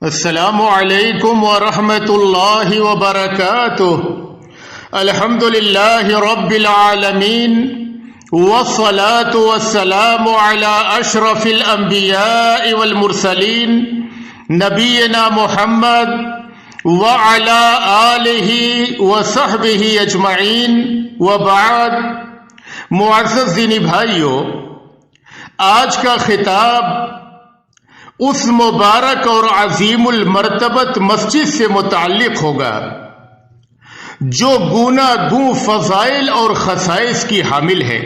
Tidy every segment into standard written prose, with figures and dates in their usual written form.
السلام علیکم ورحمۃ اللہ وبرکاتہ۔ الحمد للہ رب العالمین والصلاة والسلام علی اشرف الانبیاء والمرسلین نبینا محمد وعلی آلہ وصحبہ اجمعین وبعد۔ معزز دینی بھائیو، آج کا خطاب اس مبارک اور عظیم المرتبت مسجد سے متعلق ہوگا جو گوناگوں فضائل اور خصائص کی حامل ہے،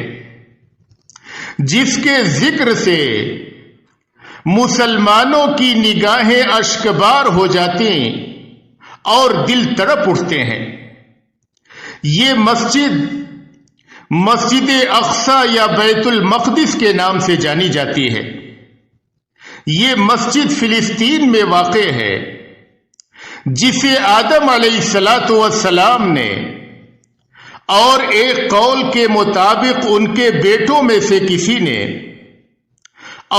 جس کے ذکر سے مسلمانوں کی نگاہیں اشکبار ہو جاتی اور دل تڑپ اٹھتے ہیں۔ یہ مسجد اقصی یا بیت المقدس کے نام سے جانی جاتی ہے۔ یہ مسجد فلسطین میں واقع ہے، جسے آدم علیہ السلام نے اور ایک قول کے مطابق ان کے بیٹوں میں سے کسی نے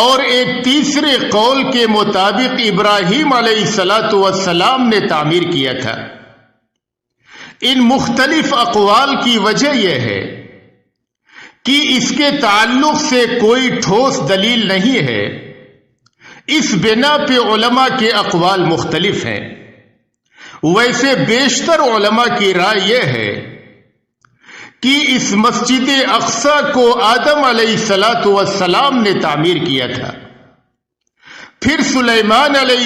اور ایک تیسرے قول کے مطابق ابراہیم علیہ السلام نے تعمیر کیا تھا۔ ان مختلف اقوال کی وجہ یہ ہے کہ اس کے تعلق سے کوئی ٹھوس دلیل نہیں ہے۔ اس بنا پہ علماء کے اقوال مختلف ہیں۔ ویسے بیشتر علماء کی رائے یہ ہے کہ اس مسجد اقصی کو آدم علیہ السلام نے تعمیر کیا تھا، پھر سلیمان علیہ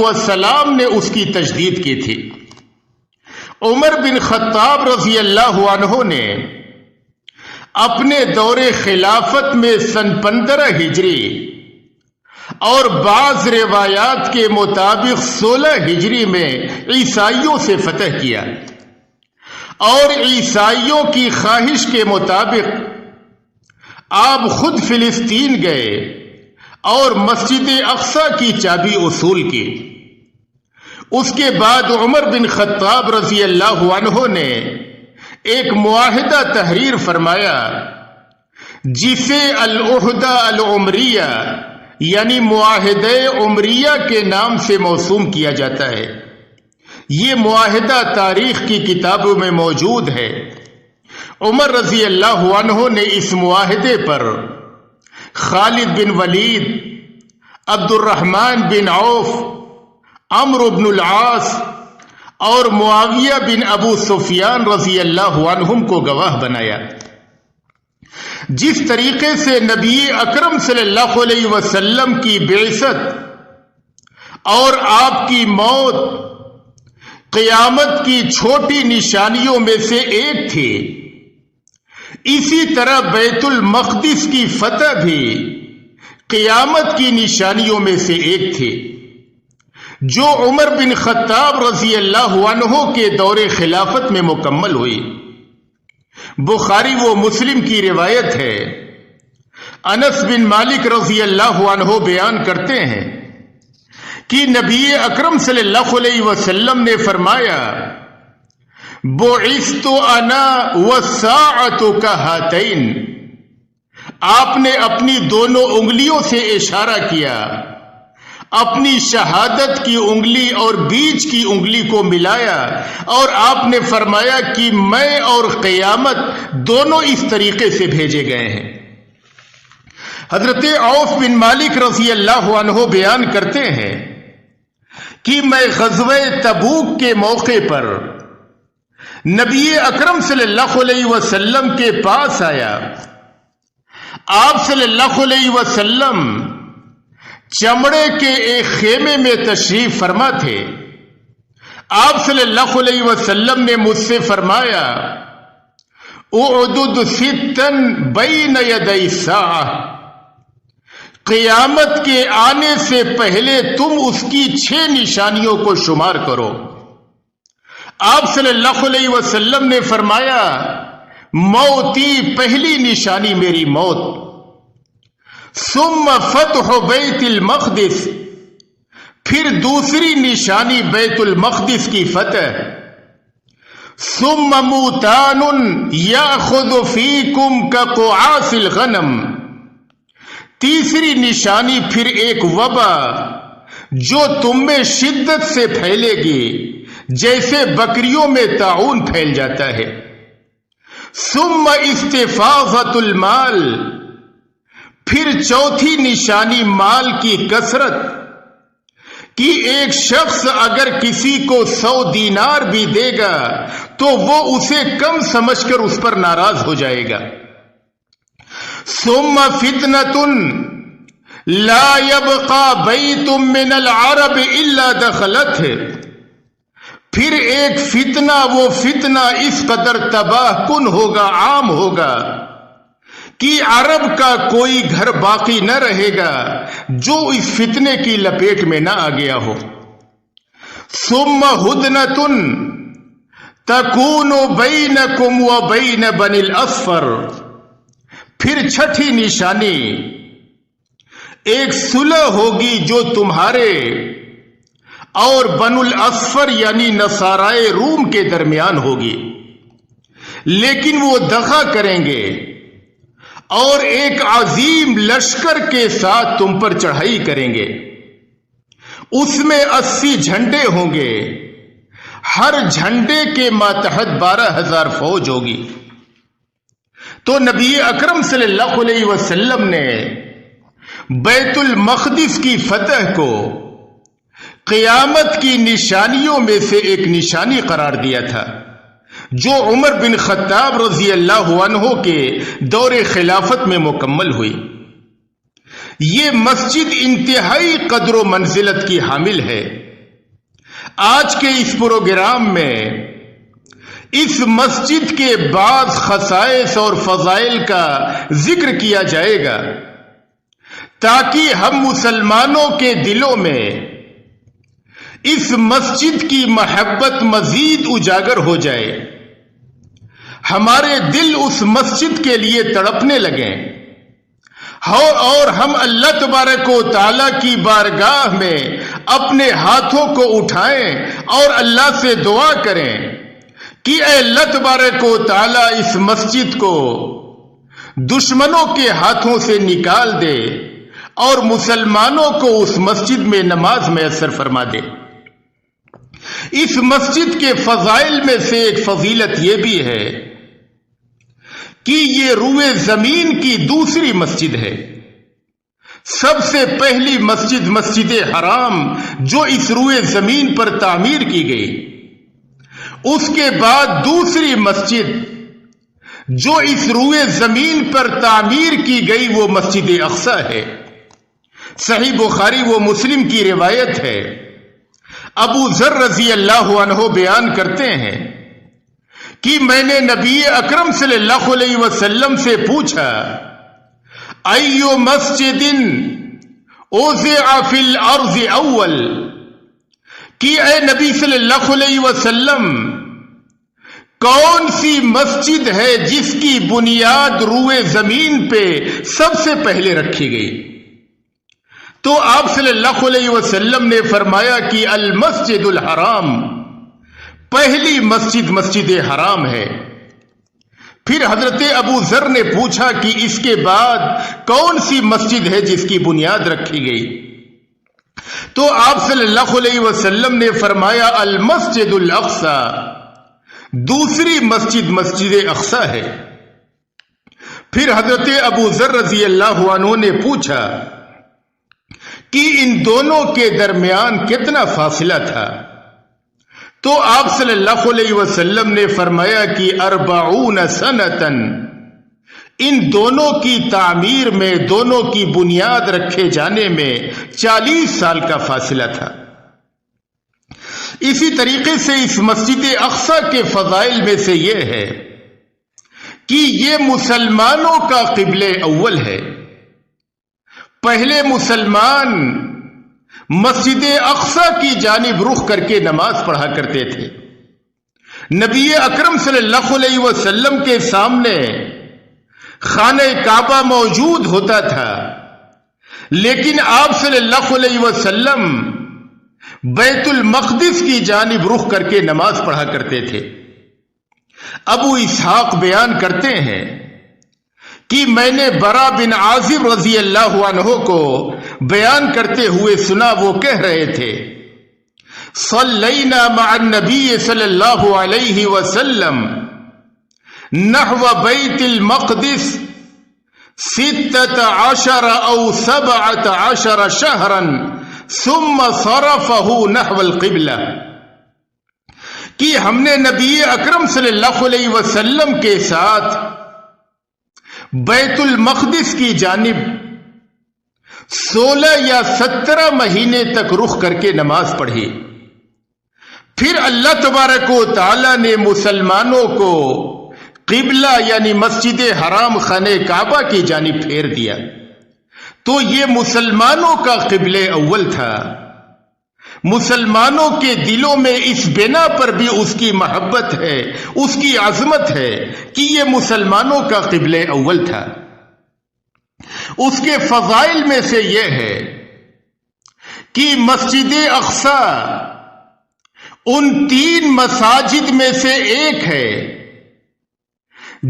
السلام نے اس کی تجدید کی تھی۔ عمر بن خطاب رضی اللہ عنہ نے اپنے دور خلافت میں سن 15 ہجری اور بعض روایات کے مطابق 16 ہجری میں عیسائیوں سے فتح کیا، اور عیسائیوں کی خواہش کے مطابق آپ خود فلسطین گئے اور مسجد اقصی کی چابی وصول کی۔ اس کے بعد عمر بن خطاب رضی اللہ عنہ نے ایک معاہدہ تحریر فرمایا، جسے العہدہ العمریہ یعنی معاہدہ عمریہ کے نام سے موسوم کیا جاتا ہے۔ یہ معاہدہ تاریخ کی کتابوں میں موجود ہے۔ عمر رضی اللہ عنہ نے اس معاہدے پر خالد بن ولید، عبد الرحمن بن عوف، عمرو بن العاص اور معاویہ بن ابو سفیان رضی اللہ عنہم کو گواہ بنایا۔ جس طریقے سے نبی اکرم صلی اللہ علیہ وسلم کی بعثت اور آپ کی موت قیامت کی چھوٹی نشانیوں میں سے ایک تھی، اسی طرح بیت المقدس کی فتح بھی قیامت کی نشانیوں میں سے ایک تھی، جو عمر بن خطاب رضی اللہ عنہ کے دور خلافت میں مکمل ہوئی۔ بخاری و مسلم کی روایت ہے، انس بن مالک رضی اللہ عنہ بیان کرتے ہیں کہ نبی اکرم صلی اللہ علیہ وسلم نے فرمایا، بعثت انا والساعۃ کہاتین۔ آپ نے اپنی دونوں انگلیوں سے اشارہ کیا، اپنی شہادت کی انگلی اور بیچ کی انگلی کو ملایا، اور آپ نے فرمایا کہ میں اور قیامت دونوں اس طریقے سے بھیجے گئے ہیں۔ حضرت عوف بن مالک رضی اللہ عنہ بیان کرتے ہیں کہ میں غزوہ تبوک کے موقع پر نبی اکرم صلی اللہ علیہ وسلم کے پاس آیا۔ آپ صلی اللہ علیہ وسلم چمڑے کے ایک خیمے میں تشریف فرما تھے۔ آپ صلی اللہ علیہ وسلم نے مجھ سے فرمایا، اعدد ستن بین یدی الساعہ، قیامت کے آنے سے پہلے تم اس کی 6 نشانیوں کو شمار کرو۔ آپ صلی اللہ علیہ وسلم نے فرمایا، موتی، پہلی نشانی میری موت، ثم فتح بیت المقدس، پھر دوسری نشانی بیت المقدس کی فتح، ثم موتان یاخذ فیکم کقعاص الغنم، تیسری نشانی پھر ایک وبا جو تم میں شدت سے پھیلے گی جیسے بکریوں میں طاعون پھیل جاتا ہے۔ ثم استفاضۃ المال، پھر چوتھی نشانی مال کی کثرت، کہ ایک شخص اگر کسی کو 100 دینار بھی دے گا تو وہ اسے کم سمجھ کر اس پر ناراض ہو جائے گا۔ ثم فتنۃ لا يبقى بیت من العرب الا دخلت، پھر ایک فتنہ، وہ فتنہ اس قدر تباہ کن ہوگا، عام ہوگا کہ عرب کا کوئی گھر باقی نہ رہے گا جو اس فتنے کی لپیٹ میں نہ آ گیا ہو۔ ثم ہدنۃ تکون بینکم وبین بنی الاصفر، پھر چھٹی نشانی ایک صلح ہوگی جو تمہارے اور بنو الاصفر یعنی نصارائے روم کے درمیان ہوگی، لیکن وہ دغا کریں گے اور ایک عظیم لشکر کے ساتھ تم پر چڑھائی کریں گے۔ اس میں 80 جھنڈے ہوں گے، ہر جھنڈے کے ماتحت 12,000 فوج ہوگی۔ تو نبی اکرم صلی اللہ علیہ وسلم نے بیت المقدس کی فتح کو قیامت کی نشانیوں میں سے ایک نشانی قرار دیا تھا، جو عمر بن خطاب رضی اللہ عنہ کے دور خلافت میں مکمل ہوئی۔ یہ مسجد انتہائی قدر و منزلت کی حامل ہے۔ آج کے اس پروگرام میں اس مسجد کے بعض خصائص اور فضائل کا ذکر کیا جائے گا تاکہ ہم مسلمانوں کے دلوں میں اس مسجد کی محبت مزید اجاگر ہو جائے، ہمارے دل اس مسجد کے لیے تڑپنے لگیں اور ہم اللہ تبارک و تعالیٰ کی بارگاہ میں اپنے ہاتھوں کو اٹھائیں اور اللہ سے دعا کریں کہ اے اللہ تبارک و تعالیٰ اس مسجد کو دشمنوں کے ہاتھوں سے نکال دے اور مسلمانوں کو اس مسجد میں نماز میسر فرما دے۔ اس مسجد کے فضائل میں سے ایک فضیلت یہ بھی ہے کہ یہ روئے زمین کی دوسری مسجد ہے۔ سب سے پہلی مسجد مسجد حرام جو اس روئے زمین پر تعمیر کی گئی، اس کے بعد دوسری مسجد جو اس روئے زمین پر تعمیر کی گئی وہ مسجد اقصی ہے۔ صحیح بخاری و مسلم کی روایت ہے، ابو ذر رضی اللہ عنہ بیان کرتے ہیں کہ میں نے نبی اکرم صلی اللہ علیہ وسلم سے پوچھا، ایو مسجد اوزع فی الارض اول، کہ اے نبی صلی اللہ علیہ وسلم کون سی مسجد ہے جس کی بنیاد روئے زمین پہ سب سے پہلے رکھی گئی؟ تو آپ صلی اللہ علیہ وسلم نے فرمایا کہ المسجد الحرام، پہلی مسجد مسجد حرام ہے۔ پھر حضرت ابو ذر نے پوچھا کہ اس کے بعد کون سی مسجد ہے جس کی بنیاد رکھی گئی؟ تو آپ صلی اللہ علیہ وسلم نے فرمایا المسجد الاقصی، دوسری مسجد مسجد اقصی ہے۔ پھر حضرت ابو ذر رضی اللہ عنہ نے پوچھا کہ ان دونوں کے درمیان کتنا فاصلہ تھا؟ تو آپ صلی اللہ علیہ وسلم نے فرمایا کہ 40 سنتن، ان دونوں کی تعمیر میں، دونوں کی بنیاد رکھے جانے میں 40 سال کا فاصلہ تھا۔ اسی طریقے سے اس مسجد اقصی کے فضائل میں سے یہ ہے کہ یہ مسلمانوں کا قبلہ اول ہے۔ پہلے مسلمان مسجد اقصی کی جانب رخ کر کے نماز پڑھا کرتے تھے۔ نبی اکرم صلی اللہ علیہ وسلم کے سامنے خانہ کعبہ موجود ہوتا تھا، لیکن آپ صلی اللہ علیہ وسلم بیت المقدس کی جانب رخ کر کے نماز پڑھا کرتے تھے۔ ابو اسحاق بیان کرتے ہیں کہ میں نے برا بن عازب رضی اللہ عنہ کو بیان کرتے ہوئے سنا، وہ کہہ رہے تھے صلینا مع النبی صلی اللہ علیہ وسلم نحو بیت المقدس 16 او 17 شہرا ثم صرفه نحو القبلہ، کہ ہم نے نبی اکرم صلی اللہ علیہ وسلم کے ساتھ بیت المقدس کی جانب 16 یا 17 مہینے تک رخ کر کے نماز پڑھی. پھر اللہ تبارک و تعالی نے مسلمانوں کو قبلہ یعنی مسجد حرام خانہ کعبہ کی جانب پھیر دیا. تو یہ مسلمانوں کا قبلہ اول تھا. مسلمانوں کے دلوں میں اس بنا پر بھی اس کی محبت ہے، اس کی عظمت ہے کہ یہ مسلمانوں کا قبلہ اول تھا. اس کے فضائل میں سے یہ ہے کہ مسجد اقصی ان 3 مساجد میں سے ایک ہے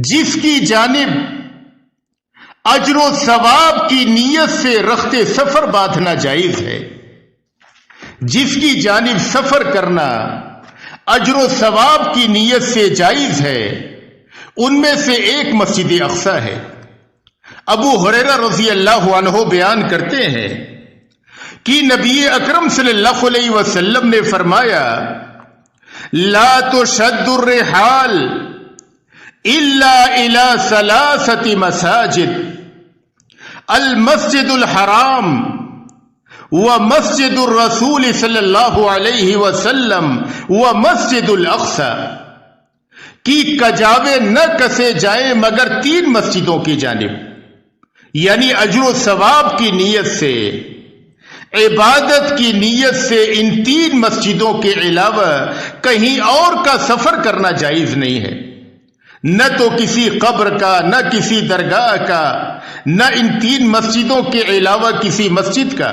جس کی جانب اجر و ثواب کی نیت سے رخت سفر باندھنا جائز ہے. جس کی جانب سفر کرنا اجر و ثواب کی نیت سے جائز ہے، ان میں سے ایک مسجد اقصی ہے. ابو ہریرہ رضی اللہ عنہ بیان کرتے ہیں کہ نبی اکرم صلی اللہ علیہ وسلم نے فرمایا لا تشد الرحال الا الى 3 مساجد المسجد الحرام ومسجد الرسول صلی اللہ علیہ وسلم ومسجد الاقصی، کہ کجاوے نہ کسے جائیں مگر 3 مسجدوں کی جانب، یعنی اجر و ثواب کی نیت سے، عبادت کی نیت سے ان 3 مسجدوں کے علاوہ کہیں اور کا سفر کرنا جائز نہیں ہے. نہ تو کسی قبر کا، نہ کسی درگاہ کا، نہ ان 3 مسجدوں کے علاوہ کسی مسجد کا.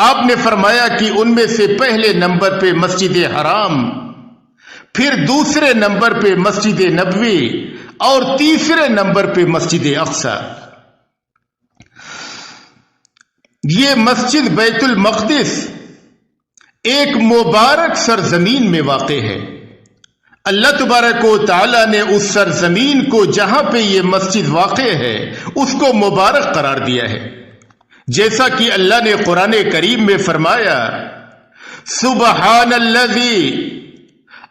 آپ نے فرمایا کہ ان میں سے پہلے نمبر پہ مسجد حرام، پھر دوسرے نمبر پہ مسجد نبوی اور تیسرے نمبر پہ مسجد اقصی. یہ مسجد بیت المقدس ایک مبارک سرزمین میں واقع ہے. اللہ تبارک و تعالی نے اس سرزمین کو جہاں پہ یہ مسجد واقع ہے اس کو مبارک قرار دیا ہے. جیسا کہ اللہ نے قرآن کریم میں فرمایا سبحان الذی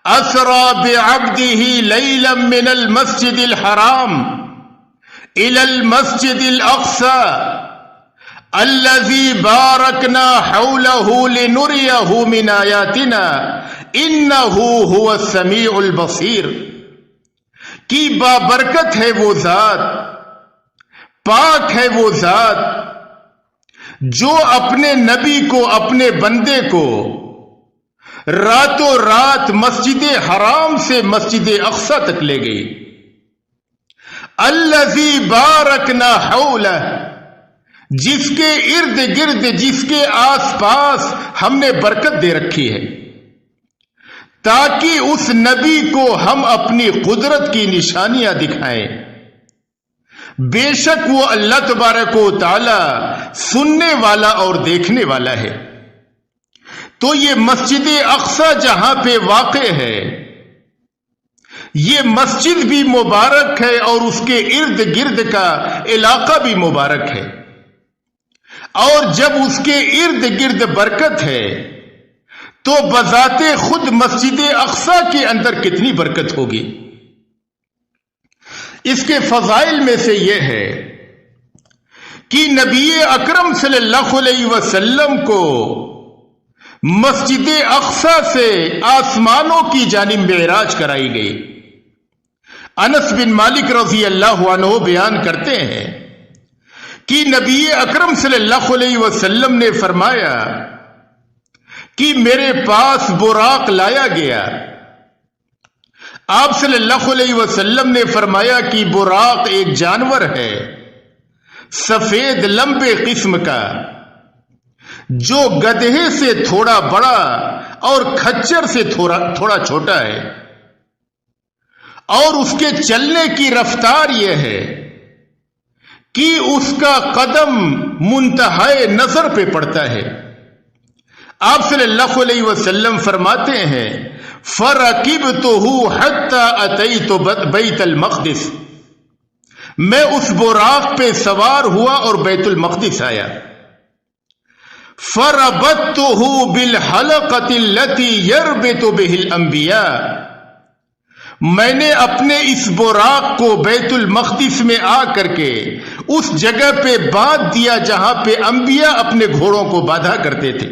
اسری بعبدہ لیلا من المسجد الحرام الى المسجد الاقصی الذی بارکنا حولہ لنریہ من آیاتنا انہ هو السمیع البصیر، کی بابرکت ہے وہ ذات، پاک ہے وہ ذات جو اپنے نبی کو، اپنے بندے کو راتوں رات مسجد حرام سے مسجد اقصی تک لے گئی. الذی بارکنا حولہ، جس کے ارد گرد، جس کے آس پاس ہم نے برکت دے رکھی ہے تاکہ اس نبی کو ہم اپنی قدرت کی نشانیاں دکھائیں. بے شک وہ اللہ تبارک و تعالی سننے والا اور دیکھنے والا ہے. تو یہ مسجد اقصی جہاں پہ واقع ہے یہ مسجد بھی مبارک ہے اور اس کے ارد گرد کا علاقہ بھی مبارک ہے. اور جب اس کے ارد گرد برکت ہے تو بذات خود مسجد اقصی کے اندر کتنی برکت ہوگی. اس کے فضائل میں سے یہ ہے کہ نبی اکرم صلی اللہ علیہ وسلم کو مسجد اقصی سے آسمانوں کی جانب معراج کرائی گئی. انس بن مالک رضی اللہ عنہ بیان کرتے ہیں کہ نبی اکرم صلی اللہ علیہ وسلم نے فرمایا کہ میرے پاس براق لایا گیا. آپ صلی اللہ علیہ وسلم نے فرمایا کہ براق ایک جانور ہے سفید لمبے قسم کا جو گدھے سے تھوڑا بڑا اور کھچر سے تھوڑا چھوٹا ہے، اور اس کے چلنے کی رفتار یہ ہے کہ اس کا قدم منتہائے نظر پہ پڑتا ہے۔ آپ صلی اللہ علیہ وسلم فرماتے ہیں فَرَكِبْتُهُ حَتَّى أَتَيْتُ بَيْتَ الْمَقْدِسِ، میں اس براق پہ سوار ہوا اور بیت المقدس آیا۔ فَرَبَطْتُهُ بِالْحَلَقَةِ الَّتِي يَرْبِطُ بِهِ الْأَنْبِيَاءِ، میں نے اپنے اس براق کو بیت المقدس میں آ کر کے اس جگہ پہ باندھ دیا جہاں پہ انبیاء اپنے گھوڑوں کو باندھا کرتے تھے۔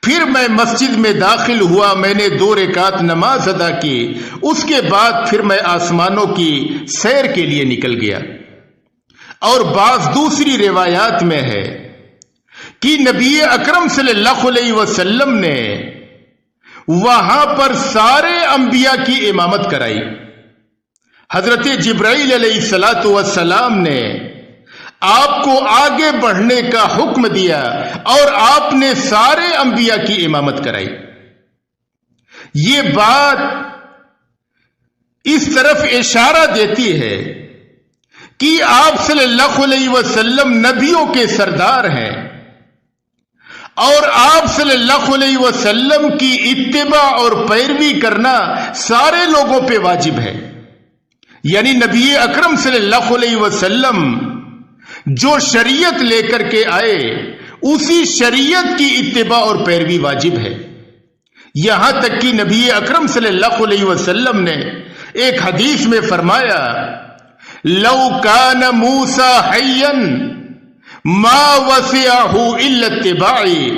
پھر میں مسجد میں داخل ہوا، میں نے 2 رکعت نماز ادا کی، اس کے بعد پھر میں آسمانوں کی سیر کے لیے نکل گیا۔ اور بعض دوسری روایات میں ہے کہ نبی اکرم صلی اللہ علیہ وسلم نے وہاں پر سارے انبیاء کی امامت کرائی۔ حضرت جبرائیل علیہ السلام نے آپ کو آگے بڑھنے کا حکم دیا اور آپ نے سارے انبیاء کی امامت کرائی۔ یہ بات اس طرف اشارہ دیتی ہے کہ آپ صلی اللہ علیہ وسلم نبیوں کے سردار ہیں اور آپ صلی اللہ علیہ وسلم کی اتباع اور پیروی کرنا سارے لوگوں پہ واجب ہے۔ یعنی نبی اکرم صلی اللہ علیہ وسلم جو شریعت لے کر کے آئے اسی شریعت کی اتباع اور پیروی واجب ہے۔ یہاں تک کہ نبی اکرم صلی اللہ علیہ وسلم نے ایک حدیث میں فرمایا لو کان موسیٰ حیا ما وسعہ الا اتباعی،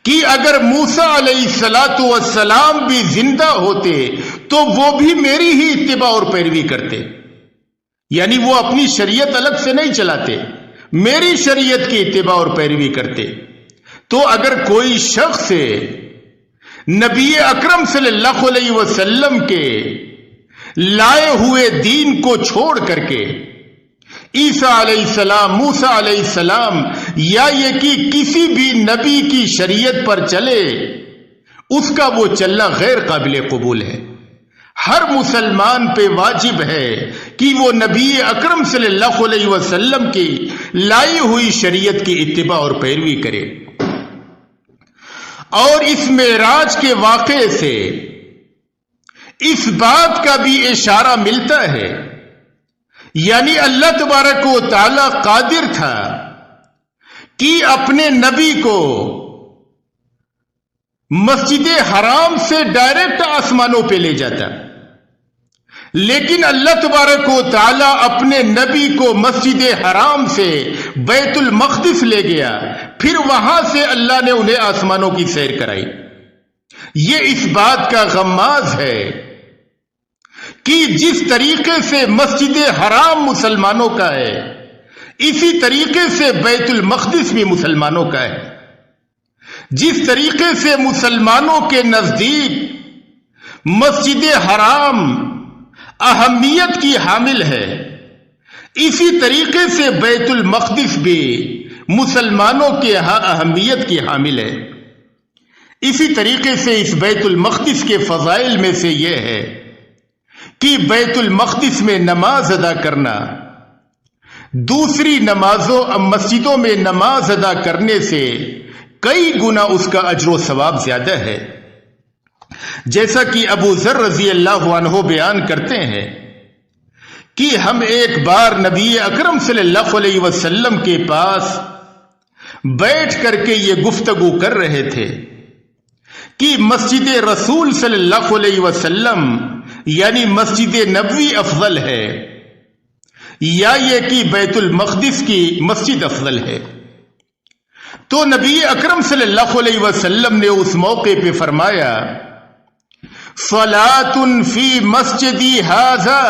کہ اگر موسیٰ علیہ السلام بھی زندہ ہوتے تو وہ بھی میری ہی اتباع اور پیروی کرتے۔ یعنی وہ اپنی شریعت الگ سے نہیں چلاتے، میری شریعت کی اتباع اور پیروی کرتے۔ تو اگر کوئی شخص نبی اکرم صلی اللہ علیہ وسلم کے لائے ہوئے دین کو چھوڑ کر کے عیسیٰ علیہ السلام، موسیٰ علیہ السلام یا یہ کہ کسی بھی نبی کی شریعت پر چلے، اس کا وہ چلنا غیر قابل قبول ہے۔ ہر مسلمان پہ واجب ہے کہ وہ نبی اکرم صلی اللہ علیہ وسلم کی لائی ہوئی شریعت کی اتباع اور پیروی کرے۔ اور اس معراج کے واقعے سے اس بات کا بھی اشارہ ملتا ہے، یعنی اللہ تبارک و تعالی قادر تھا کہ اپنے نبی کو مسجد حرام سے ڈائریکٹ آسمانوں پہ لے جاتا، لیکن اللہ تبارک و تعالی اپنے نبی کو مسجد حرام سے بیت المقدس لے گیا، پھر وہاں سے اللہ نے انہیں آسمانوں کی سیر کرائی۔ یہ اس بات کا غماز ہے کہ جس طریقے سے مسجد حرام مسلمانوں کا ہے، اسی طریقے سے بیت المقدس بھی مسلمانوں کا ہے۔ جس طریقے سے مسلمانوں کے نزدیک مسجد حرام اہمیت کی حامل ہے، اسی طریقے سے بیت المقدس بھی مسلمانوں کے ہاں اہمیت کی حامل ہے۔ اسی طریقے سے اس بیت المقدس کے فضائل میں سے یہ ہے کہ بیت المقدس میں نماز ادا کرنا دوسری نمازوں مسجدوں میں نماز ادا کرنے سے کئی گنا اس کا اجر و ثواب زیادہ ہے۔ جیسا کہ ابو ذر رضی اللہ عنہ بیان کرتے ہیں کہ ہم ایک بار نبی اکرم صلی اللہ علیہ وسلم کے پاس بیٹھ کر کے یہ گفتگو کر رہے تھے کہ مسجد رسول صلی اللہ علیہ وسلم یعنی مسجد نبوی افضل ہے یا یہ کہ بیت المقدس کی مسجد افضل ہے۔ تو نبی اکرم صلی اللہ علیہ وسلم نے اس موقع پہ فرمایا صلاۃ فی مسجدی ھذا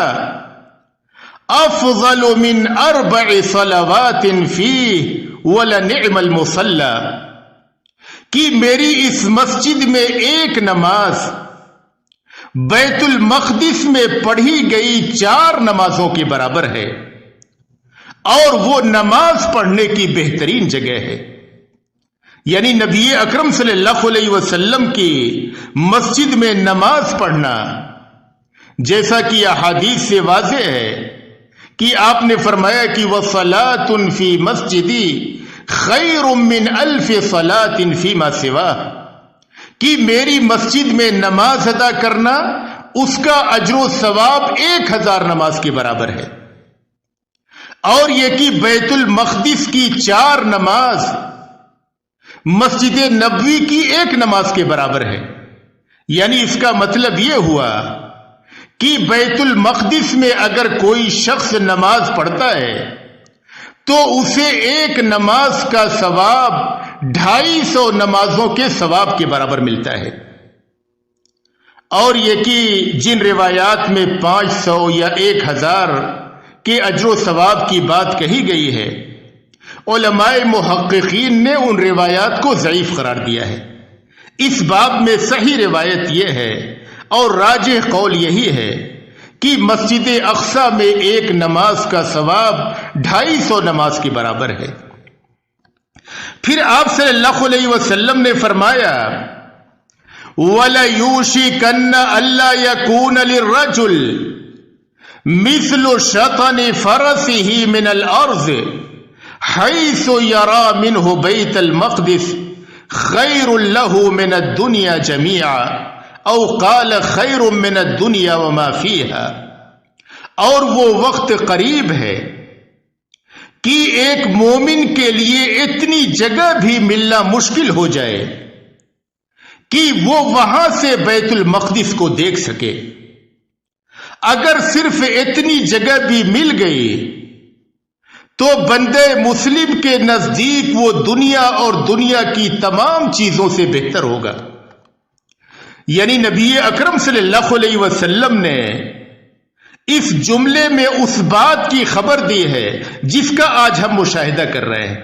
افضل من 4 صلوات فیہ ولنعم المصلی، کہ میری اس مسجد میں ایک نماز بیت المقدس میں پڑھی گئی 4 نمازوں کے برابر ہے، اور وہ نماز پڑھنے کی بہترین جگہ ہے۔ یعنی نبی اکرم صلی اللہ علیہ وسلم کی مسجد میں نماز پڑھنا، جیسا کہ احادیث سے واضح ہے کہ آپ نے فرمایا کہ وَصَلَاةٌ فِي مَسْجِدِي خَيْرٌ مِّنْ أَلْفِ صَلَاةٍ فِي مَا سِوَاهُ، کہ میری مسجد میں نماز ادا کرنا اس کا اجر و ثواب 1000 نماز کے برابر ہے، اور یہ کہ بیت المقدس کی 4 نماز مسجد نبوی کی 1 نماز کے برابر ہے۔ یعنی اس کا مطلب یہ ہوا کہ بیت المقدس میں اگر کوئی شخص نماز پڑھتا ہے تو اسے 1 نماز کا ثواب 250 نمازوں کے ثواب کے برابر ملتا ہے۔ اور یہ کہ جن روایات میں 500 یا 1000 کے اجر و ثواب کی بات کہی گئی ہے، علماء محققین نے ان روایات کو ضعیف قرار دیا ہے۔ اس باب میں صحیح روایت یہ ہے اور راجح قول یہی ہے کہ مسجد اقصی میں 1 نماز کا ثواب 250 نماز کے برابر ہے۔ پھر آپ صلی اللہ علیہ وسلم نے فرمایا وَلَيُوشِكَنَّ أَلَّا يَكُونَ لِلرَّجُلِ مِثْلُ شَطْنِ فَرَسِهِ مِنَ الْأَرْضِ حَيْثُ يَرَى مِنْهُ بَيْتَ الْمَقْدِسِ خَيْرٌ لَهُ مِنَ الدُّنْيَا جَمِيعًا او قال خیر من الدنیا وما فیہا۔ اور وہ وقت قریب ہے کہ ایک مومن کے لیے اتنی جگہ بھی ملنا مشکل ہو جائے کہ وہ وہاں سے بیت المقدس کو دیکھ سکے۔ اگر صرف اتنی جگہ بھی مل گئی تو بندے مسلم کے نزدیک وہ دنیا اور دنیا کی تمام چیزوں سے بہتر ہوگا۔ یعنی نبی اکرم صلی اللہ علیہ وسلم نے اس جملے میں اس بات کی خبر دی ہے جس کا آج ہم مشاہدہ کر رہے ہیں۔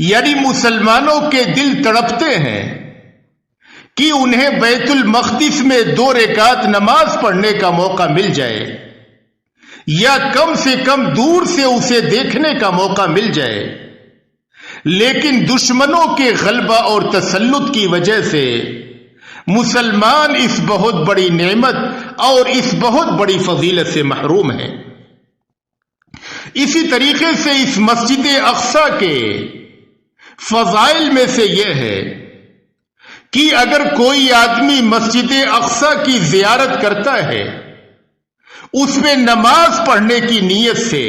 یعنی مسلمانوں کے دل تڑپتے ہیں کہ انہیں بیت المقدس میں 2 رکعت نماز پڑھنے کا موقع مل جائے، یا کم سے کم دور سے اسے دیکھنے کا موقع مل جائے، لیکن دشمنوں کے غلبہ اور تسلط کی وجہ سے مسلمان اس بہت بڑی نعمت اور اس بہت بڑی فضیلت سے محروم ہے۔ اسی طریقے سے اس مسجد اقصی کے فضائل میں سے یہ ہے کہ اگر کوئی آدمی مسجد اقصی کی زیارت کرتا ہے اس میں نماز پڑھنے کی نیت سے،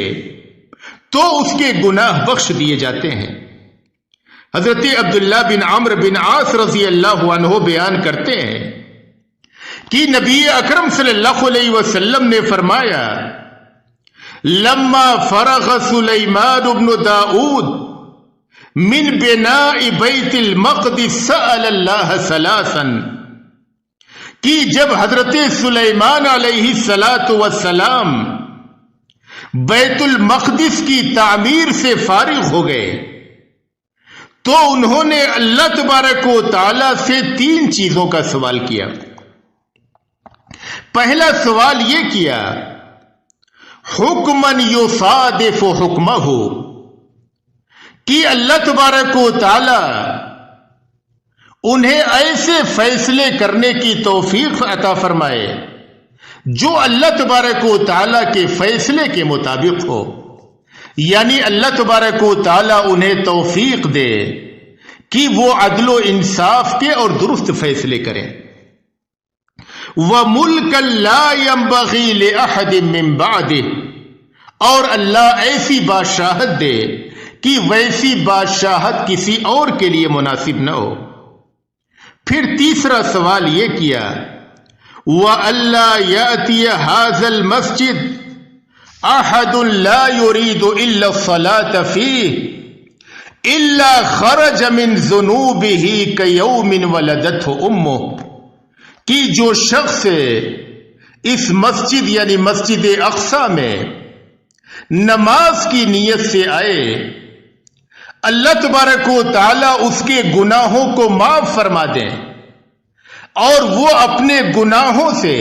تو اس کے گناہ بخش دیے جاتے ہیں۔ حضرت عبداللہ بن عمرو بن عاص رضی اللہ عنہ بیان کرتے ہیں کہ نبی اکرم صلی اللہ علیہ وسلم نے فرمایا لما فرغ سلیمان بن داؤد من بناء بیت المقدس سأل اللہ ثلاثا، کہ جب حضرت سلیمان علیہ السلام بیت المقدس کی تعمیر سے فارغ ہو گئے تو انہوں نے اللہ تبارک و تعالی سے 3 چیزوں کا سوال کیا۔ پہلا سوال یہ کیا حکمن یصادف حکمہ، کہ اللہ تبارک و تعالی انہیں ایسے فیصلے کرنے کی توفیق عطا فرمائے جو اللہ تبارک و تعالی کے فیصلے کے مطابق ہو۔ یعنی اللہ تبارک و تعالی انہیں توفیق دے کہ وہ عدل و انصاف کے اور درست فیصلے کریں۔ وَمُلْكًا لَا يَنبَغِي لِأَحَدٍ مِّن بَعْدِهِ، اور اللہ ایسی بادشاہت دے کہ ویسی بادشاہت کسی اور کے لیے مناسب نہ ہو۔ پھر تیسرا سوال یہ کیا وَأَلَّا يَأْتِيَ هَذَا الْمَسْجِدِ أَحَدٌ لَا يُرِيدُ إِلَّا الصَّلَاةَ فِيهِ إِلَّا خَرَجَ مِن ذُنُوبِهِ كَيَوْمٍ وَلَدَتْهُ أُمُّهُ، کہ جو شخص اس مسجد یعنی مسجد اقصی میں نماز کی نیت سے آئے، اللہ تبارک و تعالی اس کے گناہوں کو معاف فرما دیں اور وہ اپنے گناہوں سے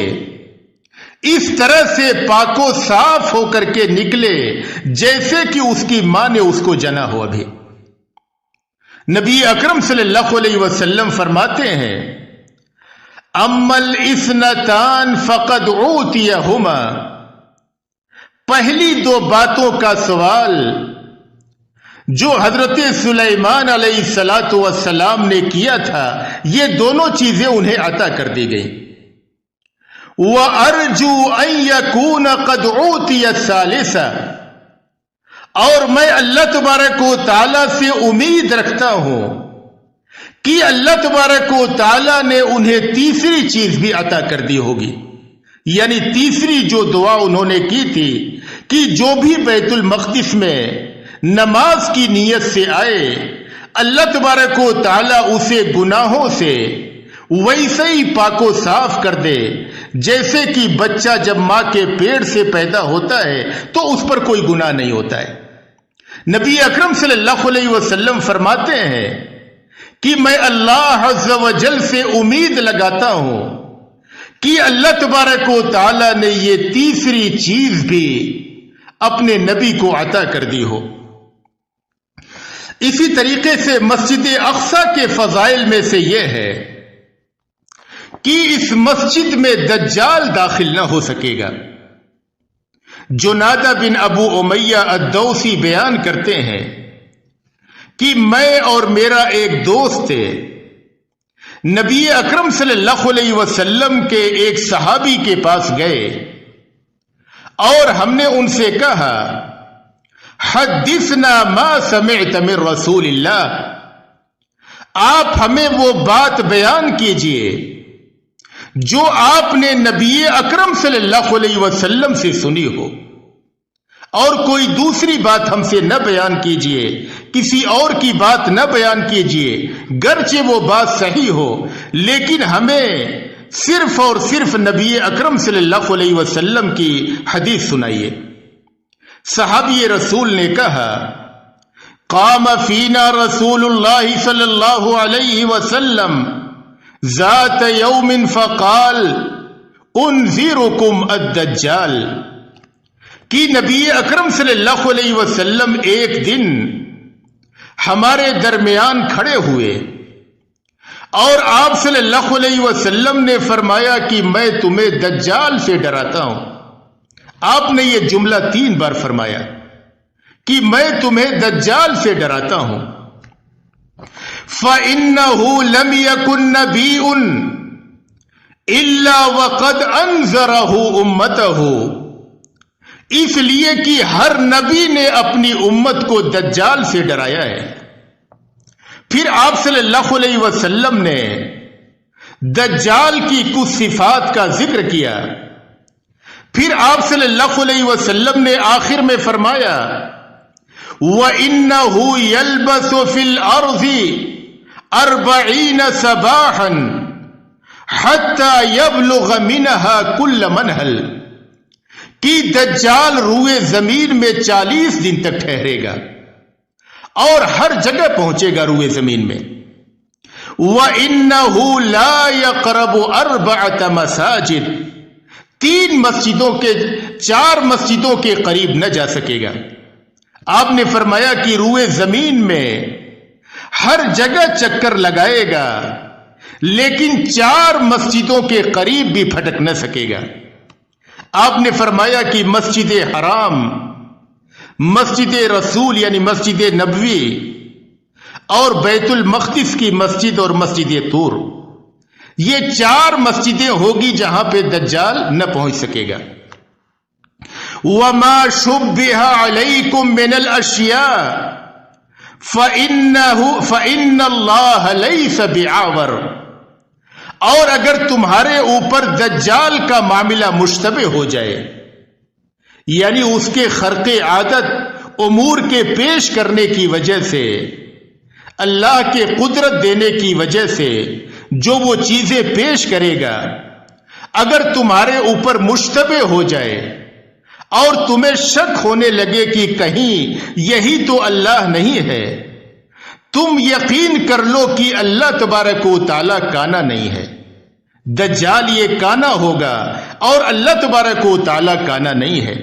اس طرح سے پاک و صاف ہو کر کے نکلے جیسے کہ اس کی ماں نے اس کو جنا ہو۔ ابھی نبی اکرم صلی اللہ علیہ وسلم فرماتے ہیں اما الاثنتان فقد اوتیہما، پہلی دو باتوں کا سوال جو حضرت سلیمان علیہ الصلوۃ والسلام نے کیا تھا، یہ دونوں چیزیں انہیں عطا کر دی گئیں۔ وَأَرْجُو أَن يَكُونَ قَدْ أُوتِيَ الثَّالِثَةَ، اور میں اللہ تبارک و تعالیٰ سے امید رکھتا ہوں کہ اللہ تبارک و تعالیٰ نے انہیں تیسری چیز بھی عطا کر دی ہوگی، یعنی تیسری جو دعا انہوں نے کی تھی کہ جو بھی بیت المقدس میں نماز کی نیت سے آئے، اللہ تبارک و تعالیٰ اسے گناہوں سے ویسے ہی پاک و صاف کر دے جیسے کہ بچہ جب ماں کے پیٹ سے پیدا ہوتا ہے تو اس پر کوئی گناہ نہیں ہوتا ہے۔ نبی اکرم صلی اللہ علیہ وسلم فرماتے ہیں کہ میں اللہ عز و جل سے امید لگاتا ہوں کہ اللہ تبارک و تعالیٰ نے یہ تیسری چیز بھی اپنے نبی کو عطا کر دی ہو۔ اسی طریقے سے مسجد اقصی کے فضائل میں سے یہ ہے کہ اس مسجد میں دجال داخل نہ ہو سکے گا۔ جنادہ بن ابو امیہ الدوسی بیان کرتے ہیں کہ میں اور میرا ایک دوست تھے، نبی اکرم صلی اللہ علیہ وسلم کے ایک صحابی کے پاس گئے اور ہم نے ان سے کہا حدثنا ما سمعت من رسول اللہ، آپ ہمیں وہ بات بیان کیجئے جو آپ نے نبی اکرم صلی اللہ علیہ وسلم سے سنی ہو، اور کوئی دوسری بات ہم سے نہ بیان کیجئے، کسی اور کی بات نہ بیان کیجئے، گرچہ وہ بات صحیح ہو لیکن ہمیں صرف اور صرف نبی اکرم صلی اللہ علیہ وسلم کی حدیث سنائیے۔ صحابی رسول نے کہا قام فینا رسول اللہ صلی اللہ علیہ وسلم ذات یوم فقال انذرکم الدجال، کہ نبی اکرم صلی اللہ علیہ وسلم ایک دن ہمارے درمیان کھڑے ہوئے اور آپ صلی اللہ علیہ وسلم نے فرمایا کہ میں تمہیں دجال سے ڈراتا ہوں۔ آپ نے یہ جملہ 3 بار فرمایا کہ میں تمہیں دجال سے ڈراتا ہوں۔ فَإِنَّهُ لَمْ يَكُنْ نَبِيٌّ إِلَّا وَقَدْ أَنذَرَهُ أُمَّتَهُ، اس لیے کہ ہر نبی نے اپنی امت کو دجال سے ڈرایا ہے۔ پھر آپ صلی اللہ علیہ وسلم نے دجال کی کچھ صفات کا ذکر کیا۔ پھر آپ صلی اللہ علیہ وسلم نے آخر میں فرمایا وَإِنَّهُ يَلْبَسُ فِي الْأَرْضِ 40 صباحا حتى يبلغ منها كل منهل، کہ دجال روئے زمین میں 40 دن تک ٹھہرے گا اور ہر جگہ پہنچے گا روئے زمین میں۔ وَإِنَّهُ لَا يَقْرَبُ 4 مساجد، 4 مسجدوں کے قریب نہ جا سکے گا۔ آپ نے فرمایا کہ روئے زمین میں ہر جگہ چکر لگائے گا لیکن 4 مسجدوں کے قریب بھی پھٹک نہ سکے گا۔ آپ نے فرمایا کہ مسجد حرام، مسجد رسول یعنی مسجد نبوی، اور بیت المقدس کی مسجد اور مسجد طور، یہ 4 مسجدیں ہوگی جہاں پہ دجال نہ پہنچ سکے گا۔ وَمَا شُبِّهَ عَلَيْكُم مِّنَ الْأَشْيَاءِ فَإِنَّ اللَّهَ لَيْسَ بِعَوَرٍ، اور اگر تمہارے اوپر دجال کا معاملہ مشتبہ ہو جائے، یعنی اس کے خرق عادت امور کے پیش کرنے کی وجہ سے، اللہ کے قدرت دینے کی وجہ سے جو وہ چیزیں پیش کرے گا، اگر تمہارے اوپر مشتبہ ہو جائے اور تمہیں شک ہونے لگے کہ کہیں یہی تو اللہ نہیں ہے، تم یقین کر لو کہ اللہ تبارک و تعالیٰ کانا نہیں ہے۔ دجال یہ کانا ہوگا اور اللہ تبارک و تعالیٰ کانا نہیں ہے۔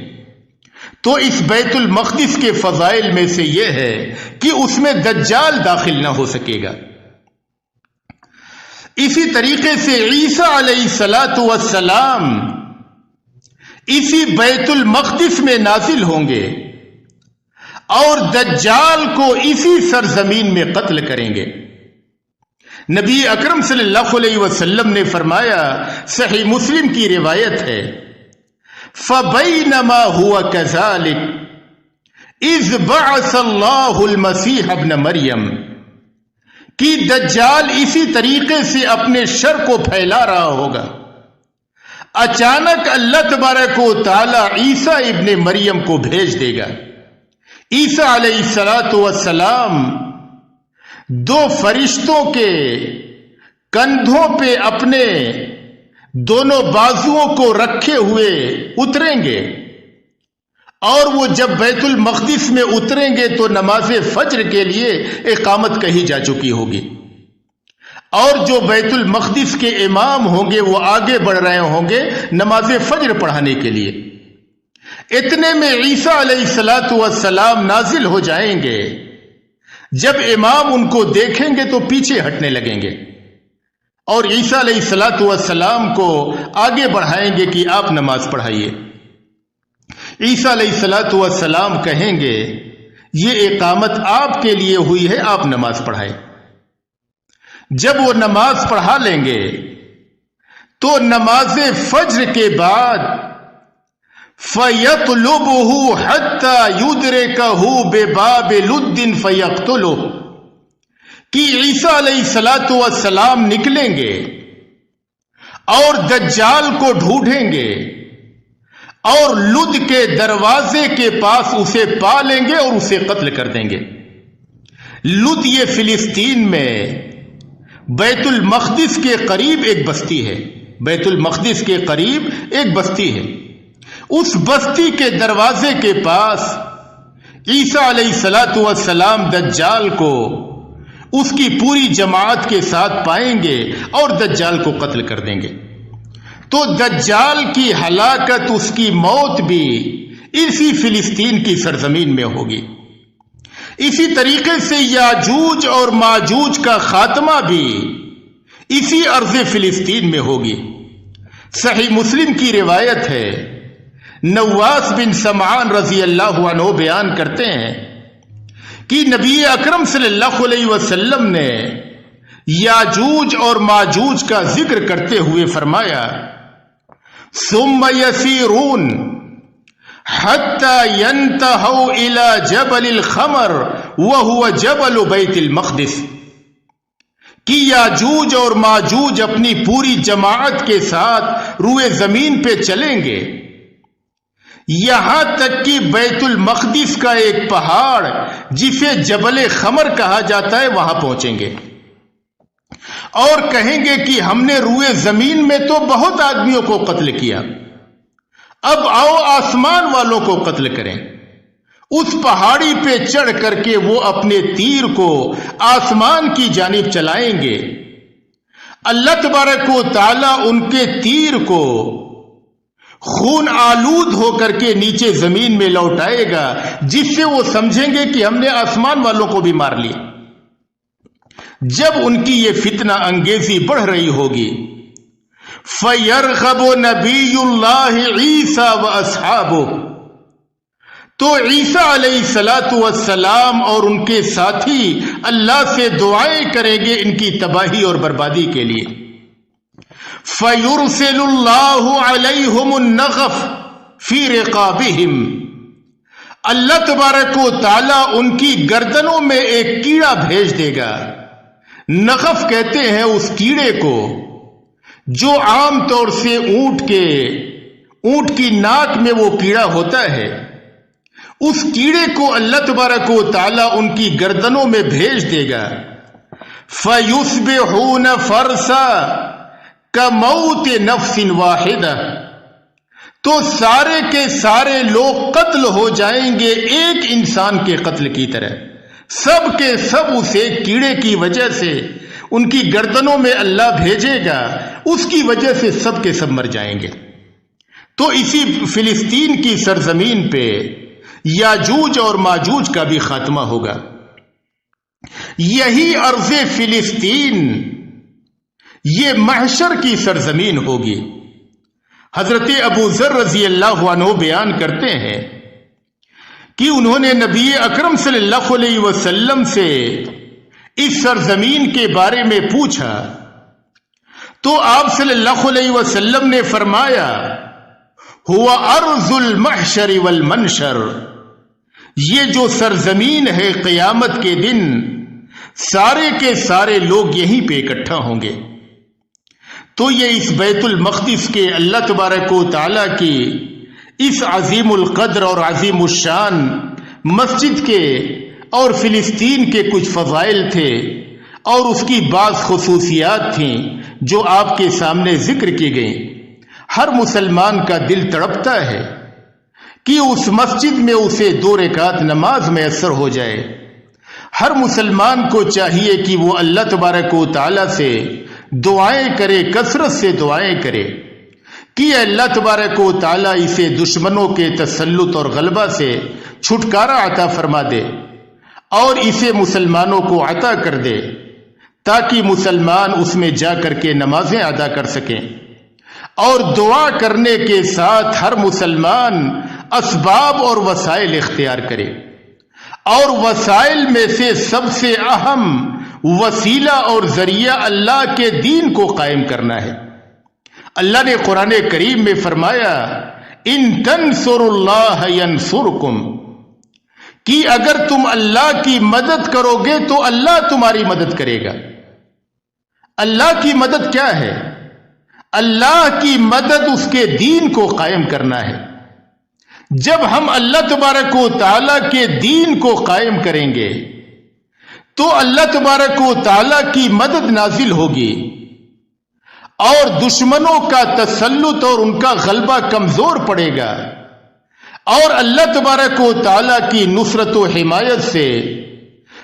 تو اس بیت المقدس کے فضائل میں سے یہ ہے کہ اس میں دجال داخل نہ ہو سکے گا۔ اسی طریقے سے عیسیٰ علیہ السلام اسی بیت المقدس میں نازل ہوں گے اور دجال کو اسی سرزمین میں قتل کریں گے۔ نبی اکرم صلی اللہ علیہ وسلم نے فرمایا، صحیح مسلم کی روایت ہے، فَبَيْنَمَا هُوَ كَذَلِكَ إِذْ بَعَثَ اللَّهُ الْمَسِيحَ ابْنَ مَرْيَم، کہ دجال اسی طریقے سے اپنے شر کو پھیلا رہا ہوگا، اچانک اللہ تبارک و تعالی عیسیٰ ابن مریم کو بھیج دے گا۔ عیسیٰ علیہ السلام دو فرشتوں کے کندھوں پہ اپنے دونوں بازوؤں کو رکھے ہوئے اتریں گے، اور وہ جب بیت المقدس میں اتریں گے تو نماز فجر کے لیے اقامت کہی جا چکی ہوگی، اور جو بیت المقدس کے امام ہوں گے وہ آگے بڑھ رہے ہوں گے نماز فجر پڑھانے کے لیے۔ اتنے میں عیسیٰ علیہ السلام نازل ہو جائیں گے۔ جب امام ان کو دیکھیں گے تو پیچھے ہٹنے لگیں گے، اور عیسیٰ علیہ السلام کو آگے بڑھائیں گے کہ آپ نماز پڑھائیے۔ عیسیٰ علیہ السلام کہیں گے، یہ اقامت آپ کے لیے ہوئی ہے، آپ نماز پڑھائیں۔ جب وہ نماز پڑھا لیں گے تو نماز فجر کے بعد فَيَطْلُبُهُ حَتَّى يُدْرِكَهُ بِبَابِ لُدٍّ فَيَقْتُلُهُ، کہ عیسیٰ علیہ السلام نکلیں گے اور دجال کو ڈھونڈیں گے اور لد کے دروازے کے پاس اسے پا لیں گے اور اسے قتل کر دیں گے۔ لد یہ فلسطین میں بیت المقدس کے قریب ایک بستی ہے، بیت المقدس کے قریب ایک بستی ہے۔ اس بستی کے دروازے کے پاس عیسیٰ علیہ السلام دجال کو اس کی پوری جماعت کے ساتھ پائیں گے اور دجال کو قتل کر دیں گے۔ تو دجال کی ہلاکت، اس کی موت بھی اسی فلسطین کی سرزمین میں ہوگی۔ اسی طریقے سے یاجوج اور ماجوج کا خاتمہ بھی اسی ارض فلسطین میں ہوگی۔ صحیح مسلم کی روایت ہے، نواس بن سمعان رضی اللہ عنہ بیان کرتے ہیں کہ نبی اکرم صلی اللہ علیہ وسلم نے یاجوج اور ماجوج کا ذکر کرتے ہوئے فرمایا، ثم یسیرون حتی ینتہوا الی جبل الخمر وہو جبل بیت المقدس، کہ یاجوج اور ماجوج اپنی پوری جماعت کے ساتھ روئے زمین پہ چلیں گے، یہاں تک کہ بیت المقدس کا ایک پہاڑ جسے جبل خمر کہا جاتا ہے وہاں پہنچیں گے، اور کہیں گے کہ ہم نے روئے زمین میں تو بہت آدمیوں کو قتل کیا، اب آؤ آسمان والوں کو قتل کریں۔ اس پہاڑی پہ چڑھ کر کے وہ اپنے تیر کو آسمان کی جانب چلائیں گے، اللہ تبارک و تعالی ان کے تیر کو خون آلود ہو کر کے نیچے زمین میں لوٹائے گا، جس سے وہ سمجھیں گے کہ ہم نے آسمان والوں کو بھی مار لیا۔ جب ان کی یہ فتنہ انگیزی بڑھ رہی ہوگی، فَيَرْغَبُ نَبِيُّ اللَّهِ عِيسَى وَأَصْحَابُهُ، تو عیسیٰ علیہ السلام اور ان کے ساتھی اللہ سے دعائیں کریں گے ان کی تباہی اور بربادی کے لیے۔ فَيُرْسِلُ اللَّهُ عَلَيْهُمُ النَّغَفَ فِي رِقَابِهِمْ، اللہ تبارک و تعالی ان کی گردنوں میں ایک کیڑا بھیج دے گا۔ نغف کہتے ہیں اس کیڑے کو جو عام طور سے اونٹ کی ناک میں وہ کیڑا ہوتا ہے، اس کیڑے کو اللہ تبارک و تعالی ان کی گردنوں میں بھیج دے گا۔ فَيُصْبِحُونَ فَرْسًا کَمَوْتِ نَفْسٍ وَاحِدَةٍ، تو سارے کے سارے لوگ قتل ہو جائیں گے ایک انسان کے قتل کی طرح، سب کے سب اسے کیڑے کی وجہ سے ان کی گردنوں میں اللہ بھیجے گا، اس کی وجہ سے سب کے سب مر جائیں گے۔ تو اسی فلسطین کی سرزمین پہ یاجوج اور ماجوج کا بھی خاتمہ ہوگا۔ یہی ارض فلسطین یہ محشر کی سرزمین ہوگی۔ حضرت ابو ذر رضی اللہ عنہ بیان کرتے ہیں کہ انہوں نے نبی اکرم صلی اللہ علیہ وسلم سے اس سرزمین کے بارے میں پوچھا تو آپ صلی اللہ علیہ وسلم نے فرمایا ہوا ارض المحشر والمنشر، یہ جو سرزمین ہے قیامت کے دن سارے کے سارے لوگ یہیں پہ اکٹھا ہوں گے۔ تو یہ اس بیت المقدس کے اللہ تبارک و تعالیٰ کی اس عظیم القدر اور عظیم الشان مسجد کے اور فلسطین کے کچھ فضائل تھے اور اس کی بعض خصوصیات تھیں جو آپ کے سامنے ذکر کی گئیں۔ ہر مسلمان کا دل تڑپتا ہے کہ اس مسجد میں اسے 2 رکعت نماز میسر ہو جائے۔ ہر مسلمان کو چاہیے کہ وہ اللہ تبارک و تعالیٰ سے دعائیں کرے، کثرت سے دعائیں کرے کہ اللہ تبارک و تعالیٰ اسے دشمنوں کے تسلط اور غلبہ سے چھٹکارا عطا فرما دے اور اسے مسلمانوں کو عطا کر دے تاکہ مسلمان اس میں جا کر کے نمازیں ادا کر سکیں۔ اور دعا کرنے کے ساتھ ہر مسلمان اسباب اور وسائل اختیار کرے، اور وسائل میں سے سب سے اہم وسیلہ اور ذریعہ اللہ کے دین کو قائم کرنا ہے۔ اللہ نے قرآن کریم میں فرمایا ان تنصروا اللہ ینصرکم، کہ اگر تم اللہ کی مدد کرو گے تو اللہ تمہاری مدد کرے گا۔ اللہ کی مدد کیا ہے؟ اللہ کی مدد اس کے دین کو قائم کرنا ہے۔ جب ہم اللہ تبارک و تعالیٰ کے دین کو قائم کریں گے تو اللہ تبارک و تعالیٰ کی مدد نازل ہوگی اور دشمنوں کا تسلط اور ان کا غلبہ کمزور پڑے گا، اور اللہ تبارک و تعالیٰ کی نصرت و حمایت سے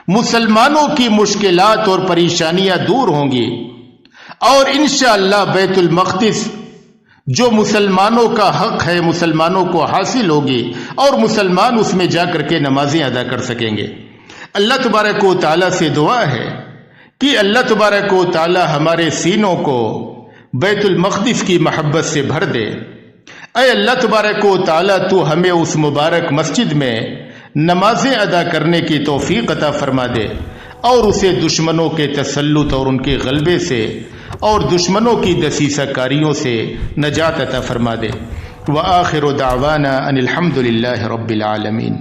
مسلمانوں کی مشکلات اور پریشانیاں دور ہوں گی، اور انشاءاللہ بیت المقدس جو مسلمانوں کا حق ہے مسلمانوں کو حاصل ہوگی اور مسلمان اس میں جا کر کے نمازیں ادا کر سکیں گے۔ اللہ تبارک و تعالیٰ سے دعا ہے کہ اللہ تبارک و تعالیٰ ہمارے سینوں کو بیت المقدس کی محبت سے بھر دے۔ اے اللہ تبارک و تعالیٰ تو ہمیں اس مبارک مسجد میں نمازیں ادا کرنے کی توفیق عطا فرما دے اور اسے دشمنوں کے تسلط اور ان کے غلبے سے اور دشمنوں کی دسیسہ کاریوں سے نجات عطا فرما دے۔ وآخر دعوانا ان الحمد للہ رب العالمین۔